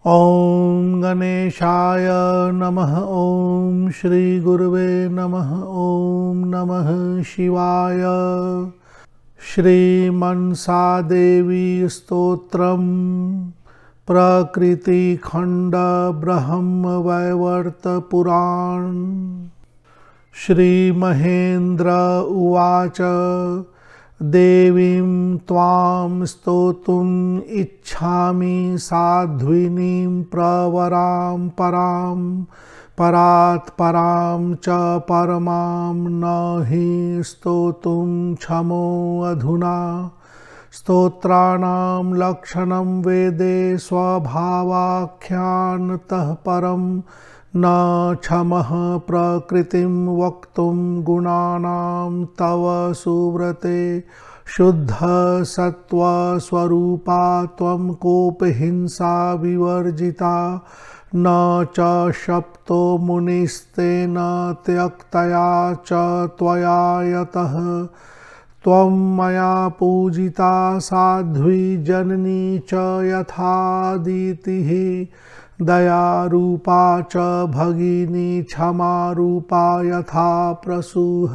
ॐ गणेशाय नमः। ॐ श्री गुरुवे नमः। ॐ नमः शिवाय। श्रीमन्सादेवी स्तोत्रम्। प्रकृतिखण्ड ब्रह्मवैवर्त पुराण। श्रीमहेन्द्र उवाच देवीं त्वां स्तोतुम् इच्छामि साध्विनीं प्रवरां परां परात् परां च परमां न हि स्तोतुं क्षमो अधुना। स्तोत्राणां लक्षणं वेदे स्वभावाख्यानतः परं न क्षमः प्रकृतिं वक्तुं गुणानां तव सुव्रते। शुद्ध सत्व स्वरूपा त्वं कोपहिंसा विवर्जिता न च शप्तो मुनिस्तेन त्यक्तया च त्वया यतः। त्वं मया पूजिता साध्वी जननी च यथादितिः दयारूपा च भगिनी क्षमारूपा यथा प्रसूः।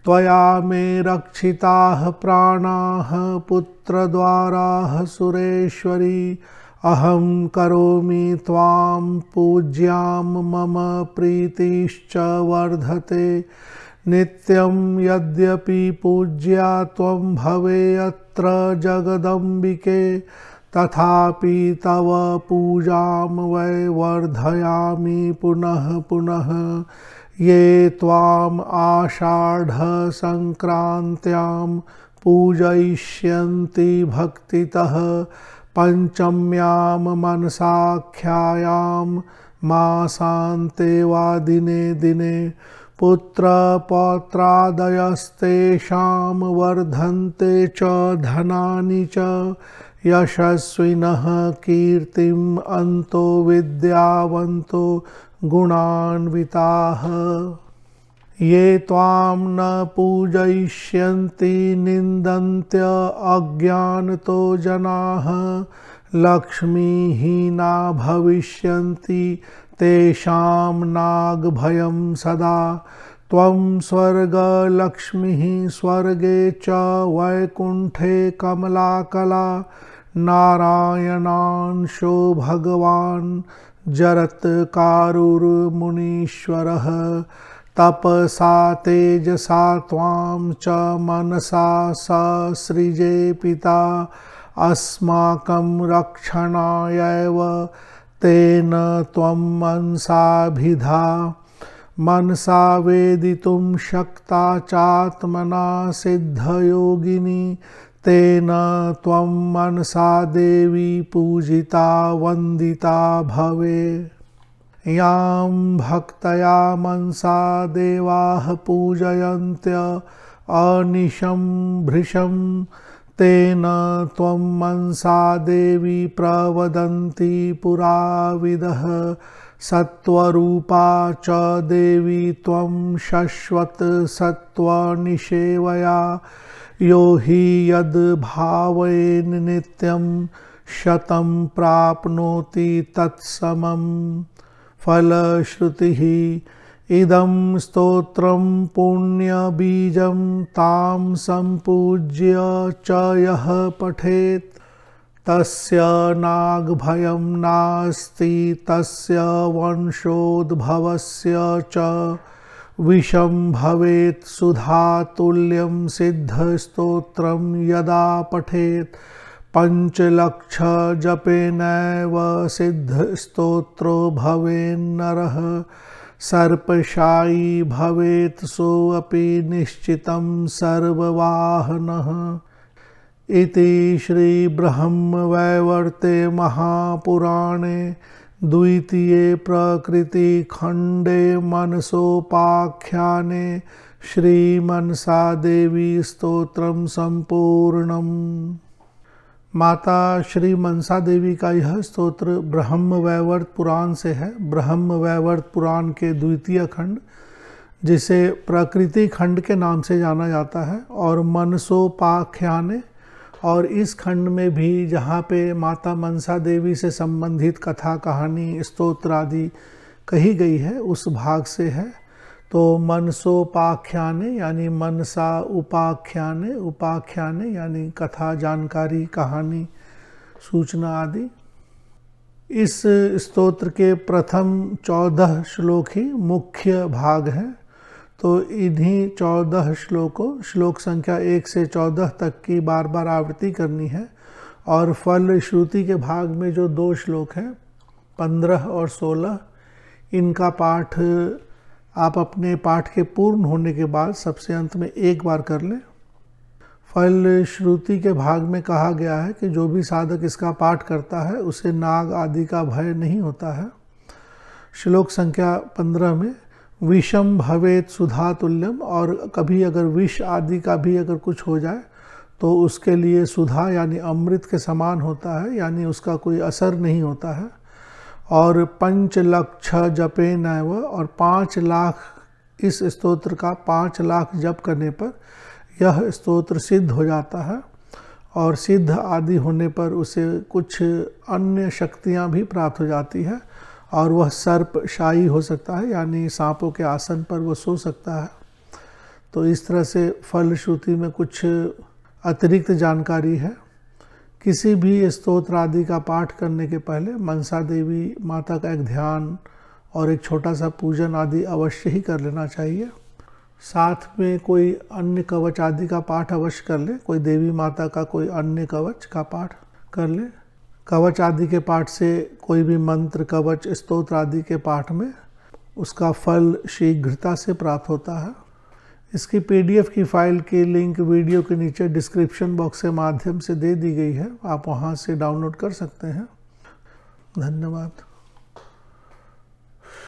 त्वया मे रक्षिताः प्राणाः पुत्रद्वाराः सुरेश्वरी। अहं करोमि त्वां पूज्यां मम प्रीतिश्च वर्धते नित्यं। यद्यपि पूज्या त्वं भवेयत्र जगदम्बिके तथापि तव पूजां वै वर्धयामि पुनः पुनः। ये त्वाम् आषाढसङ्क्रान्त्यां पूजयिष्यन्ति भक्तितः पञ्चम्यां मनसाख्यायां मासान्ते वा दिने दिने। पुत्रपौत्रादयस्तेषां वर्धन्ते च धनानि च यशस्विनः कीर्तिम् अन्तो विद्यावन्तो गुणान्विताः। ये त्वां न पूजयिष्यन्ति निन्दन्त्य अज्ञानतो जनाः लक्ष्मीहीना भविष्यन्ति तेषां नागभयं सदा। त्वं स्वर्गलक्ष्मीः स्वर्गे च वैकुण्ठे कमलाकला। नारायणांशो भगवान् जरत्कारुर्मुनीश्वरः। तपसा तेजसा त्वां च मनसा ससृजे पिता। अस्माकं रक्षणायैव तेन त्वं मनसाभिधा। मनसा वेदितुं शक्ता चात्मना सिद्धयोगिनी। तेन त्वं मनसा देवी पूजिता वन्दिता भवे। यां भक्तया मनसा देवाः पूजयन्त्य अनिशं भृशं तेन त्वं मनसा देवी प्रवदन्ति पुराविदः। सत्वरूपा च देवी त्वं शश्वत सत्वनिषेवया। यो हि यद्भावेन नित्यं शतं प्राप्नोति तत्समं। फलश्रुतिः इदं स्तोत्रं पुण्यबीजं तां सम्पूज्य च यः पठेत् तस्य नागभयं नास्ति तस्य वंशोद्भवस्य च विषं भवेत्। सुधातुल्यं सिद्धस्तोत्रं यदा पठेत् पञ्चलक्षजपेनैव सिद्धस्तोत्रो भवेन्नरः। सर्पशायी भवेत् सोऽपि निश्चितं सर्ववाहनः। इति श्रीब्रह्मवैवर्ते महापुराणे द्वितीये प्रकृतिखण्डे मनसोपाख्याने श्रीमनसादेवी स्तोत्रम संपूर्णम्। माता श्री मनसा देवी का यह स्तोत्र ब्रह्मवैवर्त पुराण से है। ब्रह्मवैवर्त पुराण के द्वितीय खंड, जिसे प्रकृति खंड के नाम से जाना जाता है, और मनसोपाख्याने और इस खंड में भी जहाँ पे माता मनसा देवी से संबंधित कथा कहानी स्तोत्र आदि कही गई है उस भाग से है। तो मनसोपाख्याने यानी मनसा उपाख्याने, उपाख्याने यानी कथा जानकारी कहानी सूचना आदि। इस स्तोत्र के प्रथम 14 श्लोक ही मुख्य भाग हैं। तो इन्हीं 14 श्लोकों श्लोक संख्या 1 से 14 तक की बार बार आवृत्ति करनी है। और फल श्रुति के भाग में जो 2 श्लोक हैं 15 और 16, इनका पाठ आप अपने पाठ के पूर्ण होने के बाद सबसे अंत में एक बार कर लें। फल श्रुति के भाग में कहा गया है कि जो भी साधक इसका पाठ करता है उसे नाग आदि का भय नहीं होता है। श्लोक संख्या 15 में विषम भवेत सुधा तुल्यम, और कभी अगर विष आदि का भी अगर कुछ हो जाए तो उसके लिए सुधा यानी अमृत के समान होता है, यानी उसका कोई असर नहीं होता है। और 5 लक्ष जपे नैव, और 5 लाख इस स्तोत्र का 5 लाख जप करने पर यह स्तोत्र सिद्ध हो जाता है। और सिद्ध आदि होने पर उसे कुछ अन्य शक्तियाँ भी प्राप्त हो जाती है और वह सर्पशायी हो सकता है, यानी सांपों के आसन पर वो सो सकता है। तो इस तरह से फल श्रुति में कुछ अतिरिक्त जानकारी है। किसी भी स्तोत्र आदि का पाठ करने के पहले मनसा देवी माता का एक ध्यान और एक छोटा सा पूजन आदि अवश्य ही कर लेना चाहिए। साथ में कोई अन्य कवच आदि का पाठ अवश्य कर ले, कोई देवी माता का कोई अन्य कवच का पाठ कर ले। कवच आदि के पाठ से कोई भी मंत्र कवच स्तोत्र आदि के पाठ में उसका फल शीघ्रता से प्राप्त होता है। इसकी PDF की फाइल की लिंक वीडियो के नीचे डिस्क्रिप्शन बॉक्स के माध्यम से दे दी गई है, आप वहां से डाउनलोड कर सकते हैं। धन्यवाद।